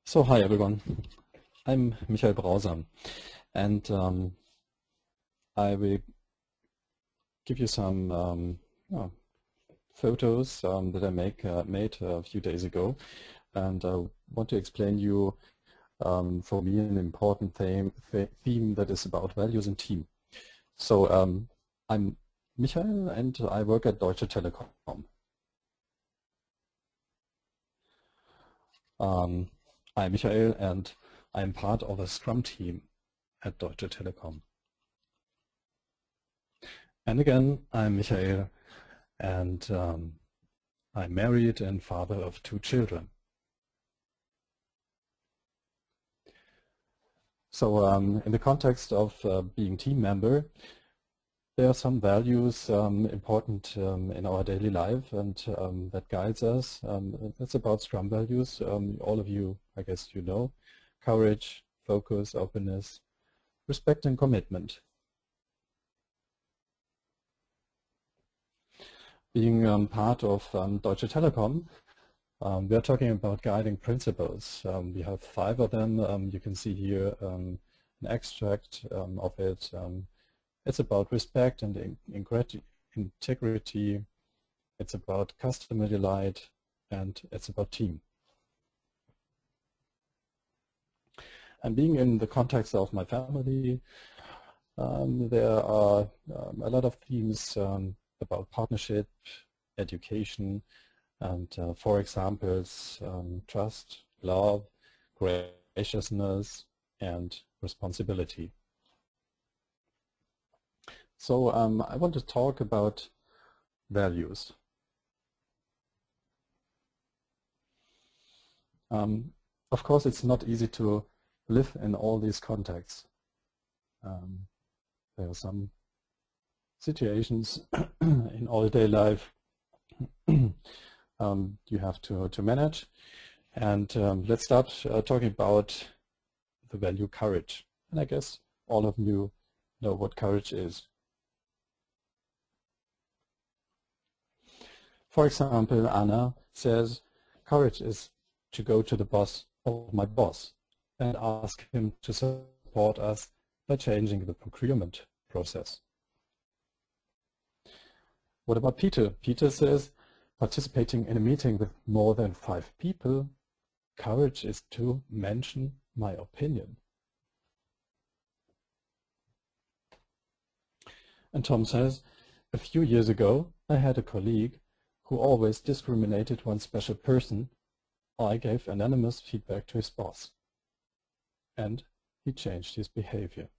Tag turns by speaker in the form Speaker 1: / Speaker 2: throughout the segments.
Speaker 1: So hi everyone, I'm Michael Brausam, and I will give you some photos that I made a few days ago, and I want to explain you for me an important theme that is about values in team. So I'm Michael and I work at Deutsche Telekom. I'm Michael and I'm part of a Scrum team at Deutsche Telekom. And again, I'm Michael and I'm married and father of 2 children. So in the context of being team member, there are some values important in our daily life and that guides us. That's about Scrum values. All of you, I guess you know, courage, focus, openness, respect and commitment. Being part of Deutsche Telekom, we are talking about guiding principles. We have 5 of them. You can see here an extract of it. It's about respect and integrity. It's about customer delight, and it's about team. And being in the context of my family, there are a lot of themes about partnership, education, and for examples, trust, love, graciousness, and responsibility. So I want to talk about values. Of course, it's not easy to live in all these contexts. There are some situations in all-day life you have to manage. And let's start talking about the value courage. And I guess all of you know what courage is. For example, Anna says, courage is to go to the boss of my boss and ask him to support us by changing the procurement process. What about Peter? Peter says, participating in a meeting with more than 5 people, courage is to mention my opinion. And Tom says, a few years ago, I had a colleague who always discriminated one special person. I gave anonymous feedback to his boss, and he changed his behavior.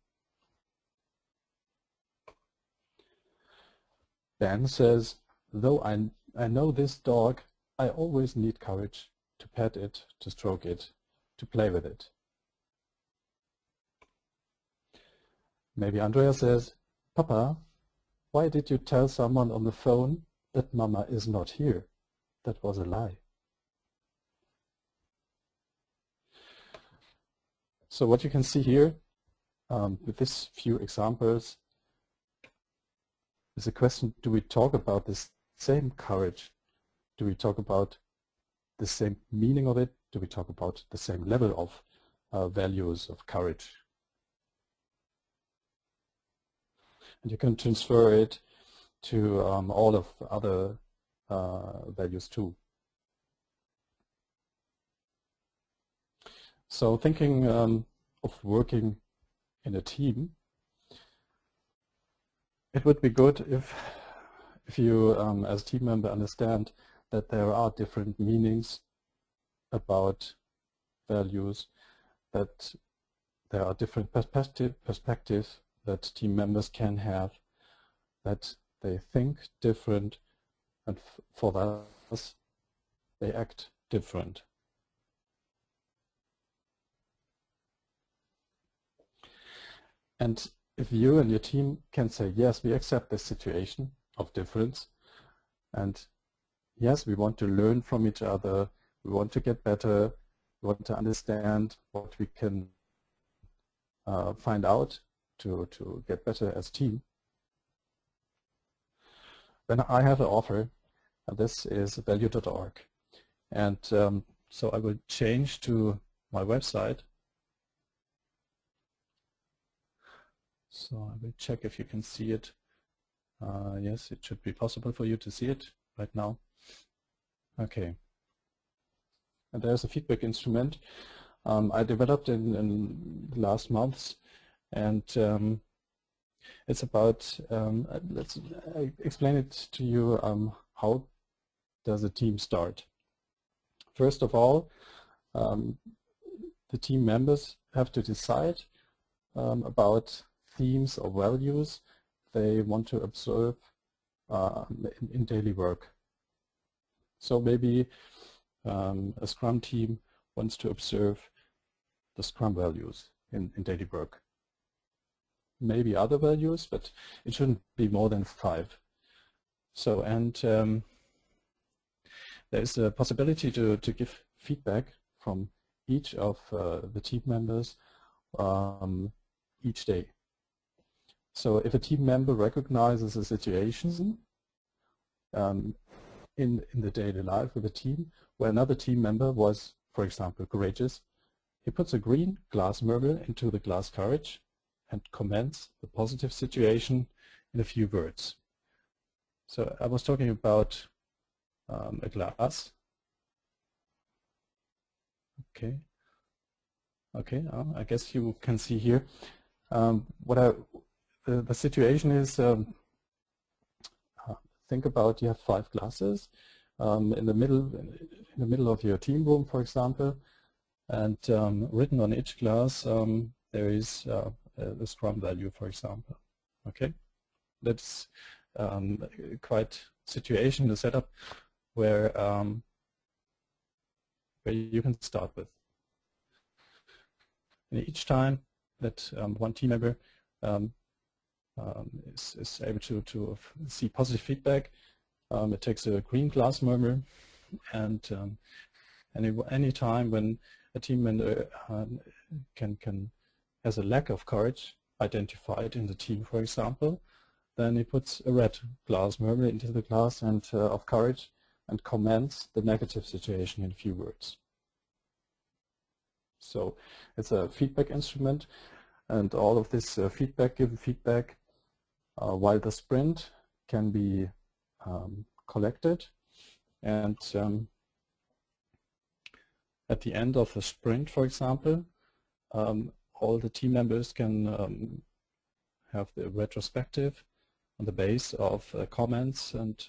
Speaker 1: Ben says, though I know this dog, I always need courage to pet it, to stroke it, to play with it. Maybe Andrea says, Papa, why did you tell someone on the phone that Mama is not here? That was a lie. So what you can see here with these few examples is a question, do we talk about this same courage? Do we talk about the same meaning of it? Do we talk about the same level of values of courage? And you can transfer it to all of the other values too. So thinking of working in a team, it would be good if you as a team member understand that there are different meanings about values, that there are different perspectives that team members can have, that they think different, and for us, they act different. And if you and your team can say, yes, we accept this situation of difference, and yes, we want to learn from each other, we want to get better, we want to understand what we can find out to get better as a team, then I have an offer, and this is value.org. And so I will change to my website. So I will check if you can see it. Yes, it should be possible for you to see it right now. Okay. And there's a feedback instrument I developed in the last months, and it's about, let's explain it to you, how does a team start. First of all, the team members have to decide about themes or values they want to observe in daily work. So maybe a Scrum team wants to observe the Scrum values in daily work. Maybe other values, but it shouldn't be more than 5. So, and there's a possibility to give feedback from each of the team members each day. So if a team member recognizes a situation in the daily life of a team where another team member was, for example, courageous, he puts a green glass marble into the glass courage and comments the positive situation in a few words. So I was talking about a glass. Okay. Okay, I guess you can see here. The situation is, think about, you have 5 glasses in the middle of your team room, for example, and written on each glass there is the Scrum value, for example. Okay, that's quite situation, the setup where you can start with. And each time that one team member is able to see positive feedback, it takes a green glass marble, and any time when a team member has a lack of courage identified in the team, for example, then he puts a red glass marble into the glass and of courage and comments the negative situation in a few words. So it's a feedback instrument, and all of this given feedback while the sprint can be collected, and at the end of the sprint, for example, all the team members can have the retrospective on the base of comments and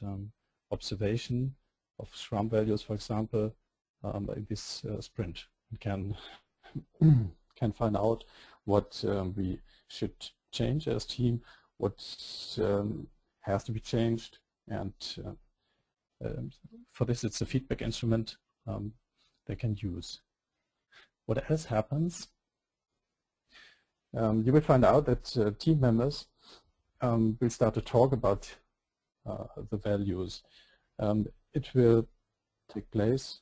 Speaker 1: observation of Scrum values, for example, in this sprint, and can find out what we should change as team, what has to be changed, and for this it's a feedback instrument they can use. What else happens? You will find out that team members will start to talk about the values. It will take place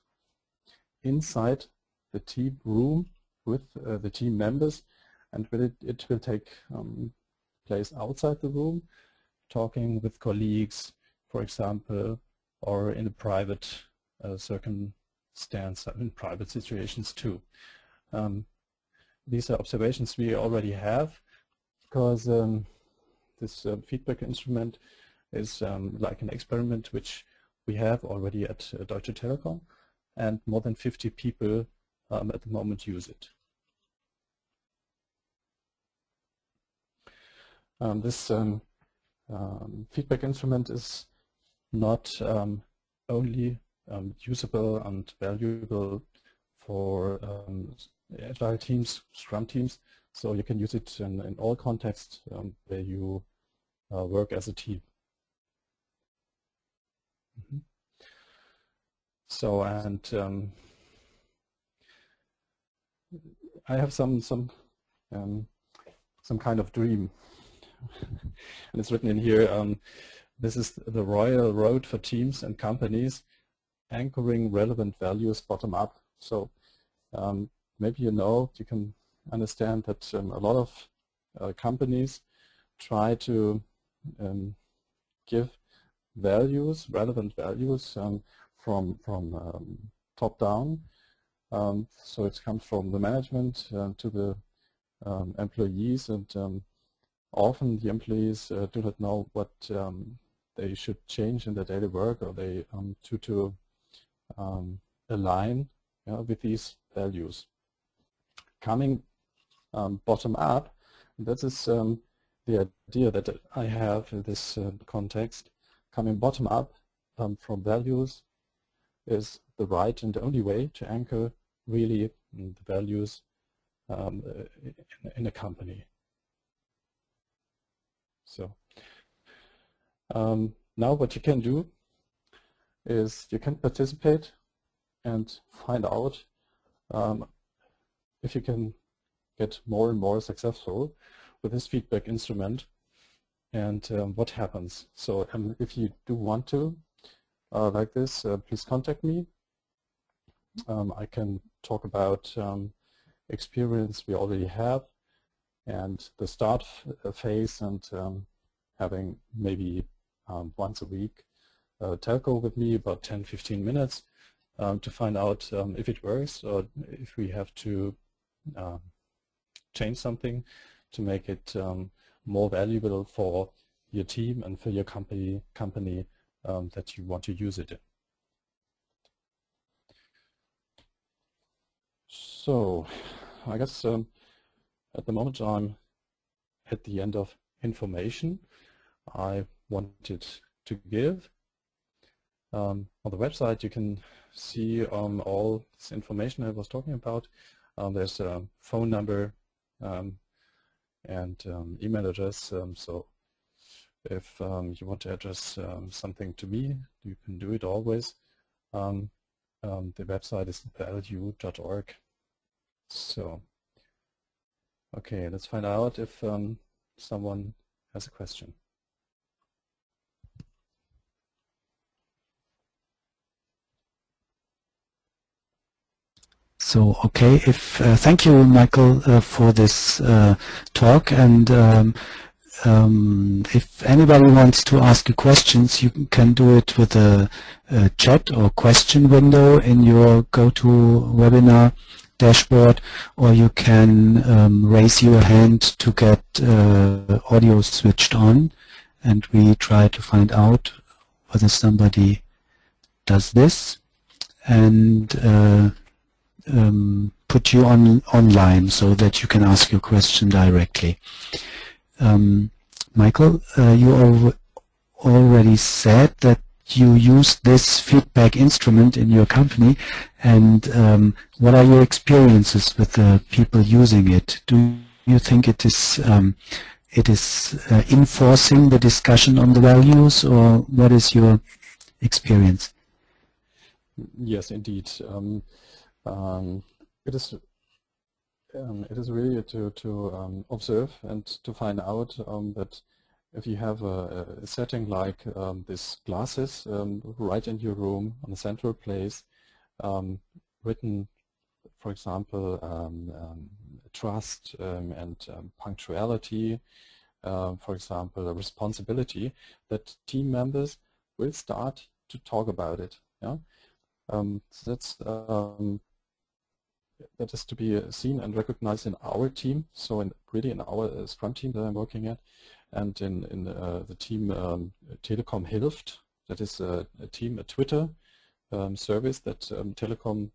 Speaker 1: inside the team room with the team members, and it will take place outside the room, talking with colleagues, for example, or in a private circumstance, in private situations too. These are observations we already have, because this feedback instrument is like an experiment which we have already at Deutsche Telekom, and more than 50 people at the moment use it. This feedback instrument is not only usable and valuable for agile teams, Scrum teams, so you can use it in all contexts where you work as a team. So, and I have some kind of dream, and it's written in here. This is the royal road for teams and companies, anchoring relevant values bottom up. So maybe you can understand that a lot of companies try to give values, relevant values, from top down, So it comes from the management to the employees, and often the employees do not know what they should change in their daily work, or they to align with these values. Coming bottom up, that is the idea that I have in this context. Coming bottom up from values is the right and the only way to anchor really the values in a company. So now what you can do is you can participate and find out if you can get more and more successful with this feedback instrument, and what happens. So if you do want to like this, please contact me. I can talk about experience we already have and the start phase, and having maybe once a week telco with me, about 10-15 minutes, to find out if it works, or if we have to change something to make it more valuable for your team and for your company that you want to use it in. So I guess at the moment I'm at the end of information I wanted to give. On the website you can see all this information I was talking about. There's a phone number and email address, so if you want to address something to me, you can do it always. The website is lu.org. So, okay, let's find out if someone has a question.
Speaker 2: So, okay, thank you, Michael, for this talk, and if anybody wants to ask you questions, you can do it with a chat or question window in your GoToWebinar dashboard, or you can raise your hand to get audio switched on, and we try to find out whether somebody does this, and put you online so that you can ask your question directly. Michael, you already said that you use this feedback instrument in your company, and what are your experiences with the people using it? Do you think it is enforcing the discussion on the values, or what is your experience?
Speaker 1: Yes, indeed. It is really to observe and to find out that if you have a setting like this glasses right in your room on a central place, written, for example, trust and punctuality, for example, responsibility, that team members will start to talk about it. Yeah, that is to be seen and recognized in our team. So really in our Scrum team that I'm working at, and in the team Telekom Hilft. That is a Twitter service that Telekom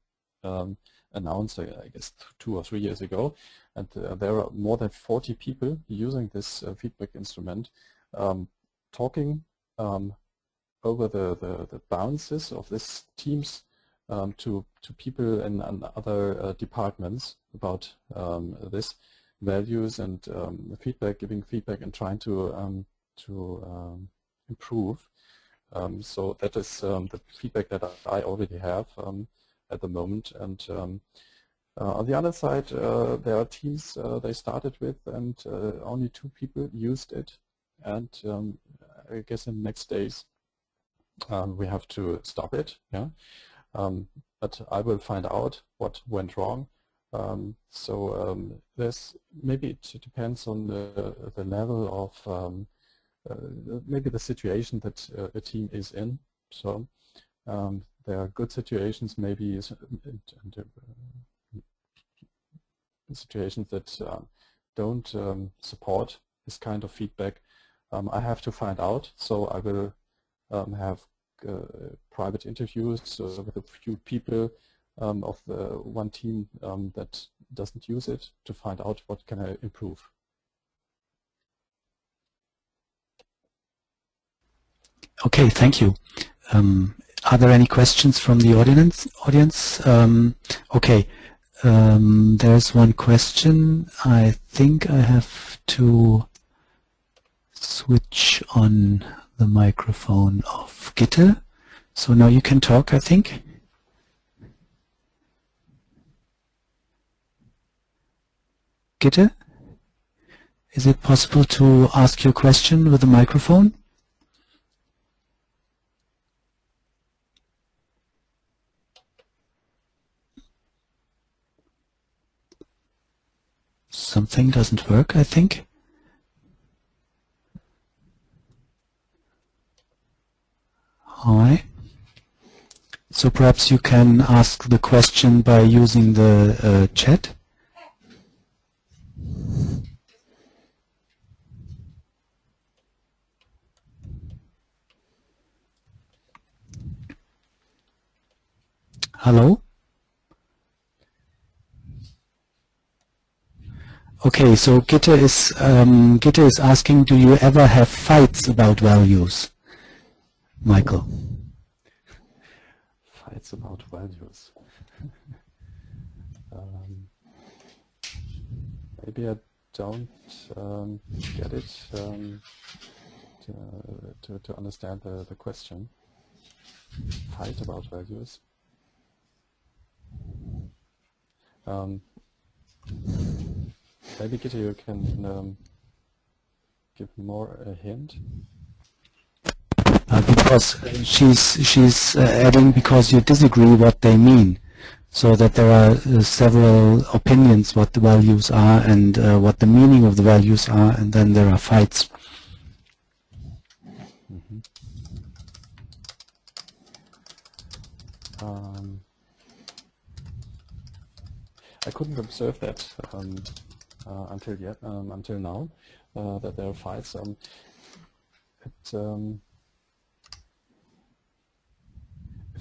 Speaker 1: announced, I guess, 2 or 3 years ago, and there are more than 40 people using this feedback instrument, talking over the bounces of this team's to people in other departments about this values and feedback, giving feedback and trying to improve. So that is the feedback that I already have at the moment. And on the other side, there are teams they started with, and only 2 people used it. And I guess in the next days we have to stop it. Yeah. But I will find out what went wrong. There's maybe it depends on the level of maybe the situation that a team is in. So there are good situations, maybe situations that don't support this kind of feedback. I have to find out, so I will have private interviews with a few people of the one team that doesn't use it to find out what can I improve.
Speaker 2: Okay, thank you. Are there any questions from the audience? Okay, there's one question. I think I have to switch on the microphone of Gitte. So now you can talk, I think. Gitte, is it possible to ask your question with the microphone? Something doesn't work, I think. Hi. So perhaps you can ask the question by using the chat. Hello? Okay, so Gitte is asking, do you ever have fights about values? Michael.
Speaker 1: Fights about values. Maybe I don't get it to understand the question. Fight about values. Maybe Gitte, you can give more a hint.
Speaker 2: Because she's adding because you disagree what they mean, so that there are several opinions what the values are and what the meaning of the values are, and then there are fights.
Speaker 1: I couldn't observe that until now, that there are fights.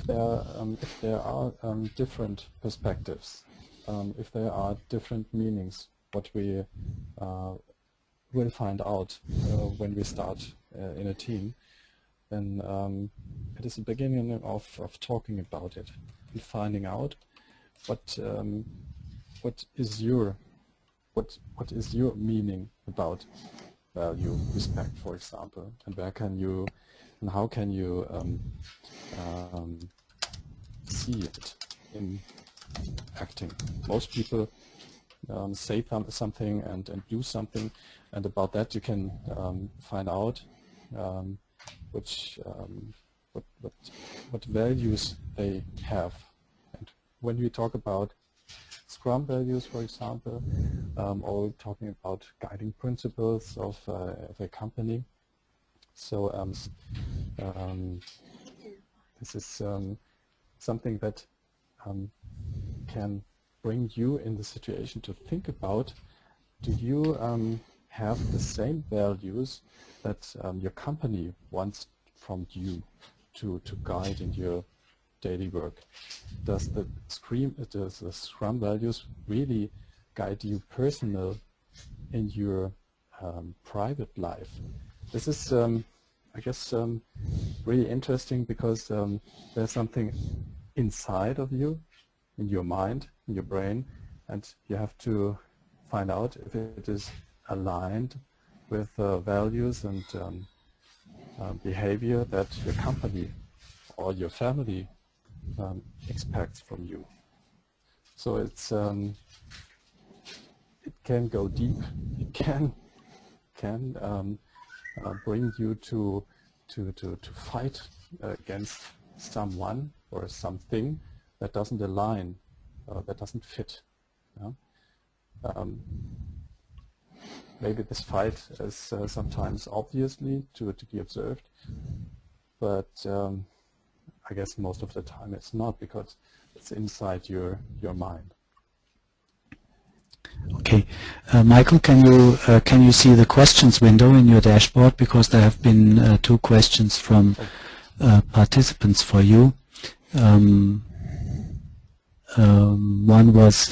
Speaker 1: If there are different perspectives, if there are different meanings, what we will find out when we start in a team, then it is the beginning of talking about it and finding out what is your meaning about value, respect, for example, and where can you and how can you see it in acting. Most people say something and do something, and about that you can find out what values they have. And when we talk about Scrum values, for example, or talking about guiding principles of a company. So this is something that can bring you in the situation to think about, do you have the same values that your company wants from you to guide in your daily work? Does the Scrum values really guide you personal in your private life? This is, I guess, really interesting because there's something inside of you, in your mind, in your brain, and you have to find out if it is aligned with values and behavior that your company or your family expects from you. So it's it can go deep. It can bring you to fight against someone or something that doesn't align, that doesn't fit. Yeah? Maybe this fight is sometimes obviously to be observed, but I guess most of the time it's not, because it's inside your mind.
Speaker 2: Okay, Michael, can you see the questions window in your dashboard, because there have been 2 questions from participants for you. One was,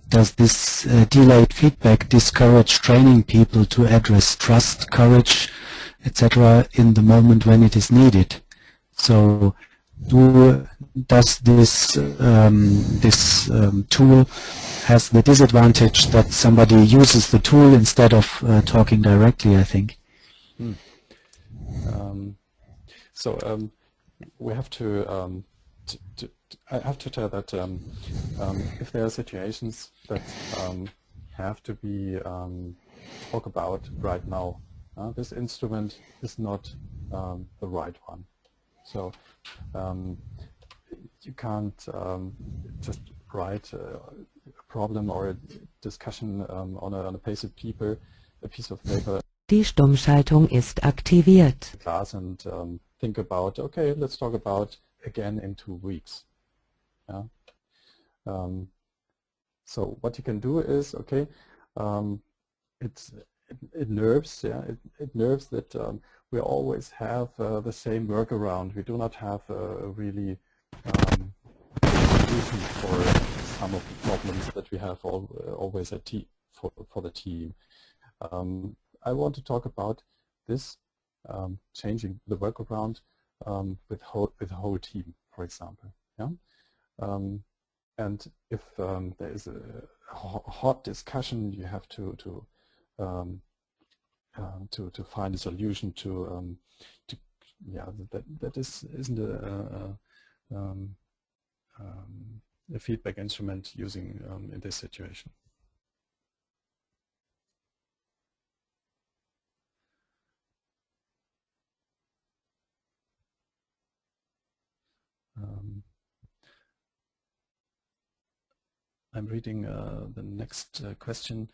Speaker 2: does this delayed feedback discourage training people to address trust, courage, etc. in the moment when it is needed? So, does this tool has the disadvantage that somebody uses the tool instead of talking directly, I think?
Speaker 1: We have to, I have to tell that if there are situations that have to be talked about right now, this instrument is not the right one. So you can't just write a problem or a discussion on a piece of paper,
Speaker 3: Die Stummschaltung ist aktiviert.
Speaker 1: Class and think about, okay, let's talk about again in 2 weeks. Yeah. So what you can do is, okay, it nerves, yeah, it nerves that we always have the same workaround. We do not have a really solution for some of the problems that we have always at for the team. I want to talk about this changing the workaround with the whole team, for example. Yeah. And if there is a hot discussion, you have to find a solution to yeah, that isn't a feedback instrument using in this situation. I'm reading the next question.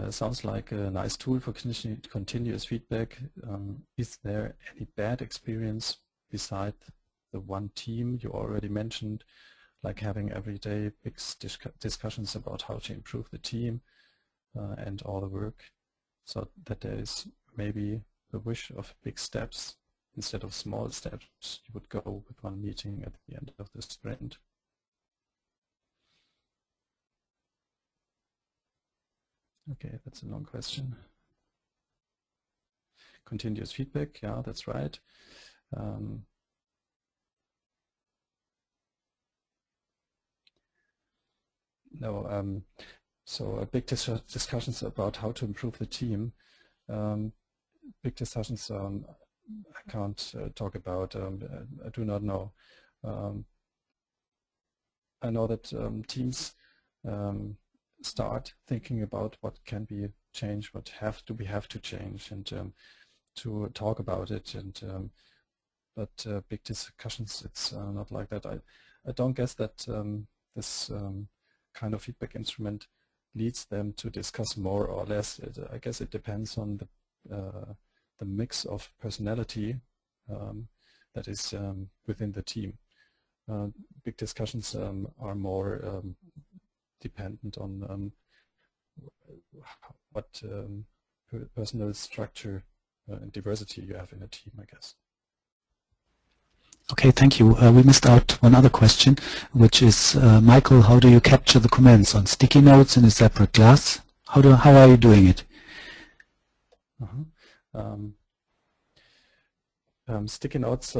Speaker 1: Sounds like a nice tool for continuous feedback. Is there any bad experience beside the one team you already mentioned, like having everyday big discussions about how to improve the team and all the work, so that there is maybe the wish of big steps instead of small steps you would go with one meeting at the end of the sprint? Okay, that's a long question. Continuous feedback, yeah, that's right. No, so big discussions about how to improve the team. Big discussions I can't talk about. I do not know. I know that teams start thinking about what can be changed, what we have to change, and to talk about it. And but big discussions, it's not like that. I don't guess that this kind of feedback instrument leads them to discuss more or less. I guess it depends on the mix of personality that is within the team. Big discussions are more dependent on what personal structure and diversity you have in a team, I guess.
Speaker 2: Okay, thank you. We missed out one other question, which is, Michael, how do you capture the comments on sticky notes in a separate class? How are you doing it?
Speaker 1: Sticky notes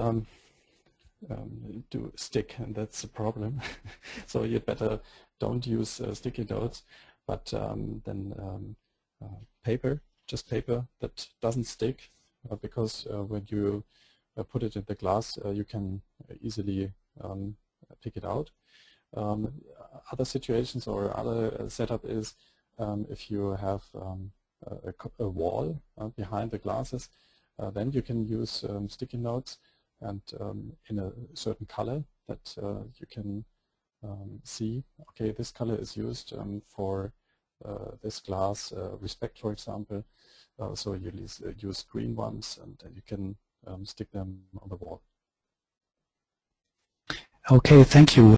Speaker 1: do stick, and that's the problem. So you better don't use sticky notes, but then paper, just paper that doesn't stick, because when you put it in the glass, you can easily pick it out. Other situations or other setup is if you have a wall behind the glasses, then you can use sticky notes, and in a certain color that you can see, okay, this color is used for this glass respect, for example. So you use green ones, and you can stick them on the wall.
Speaker 2: Okay, thank you.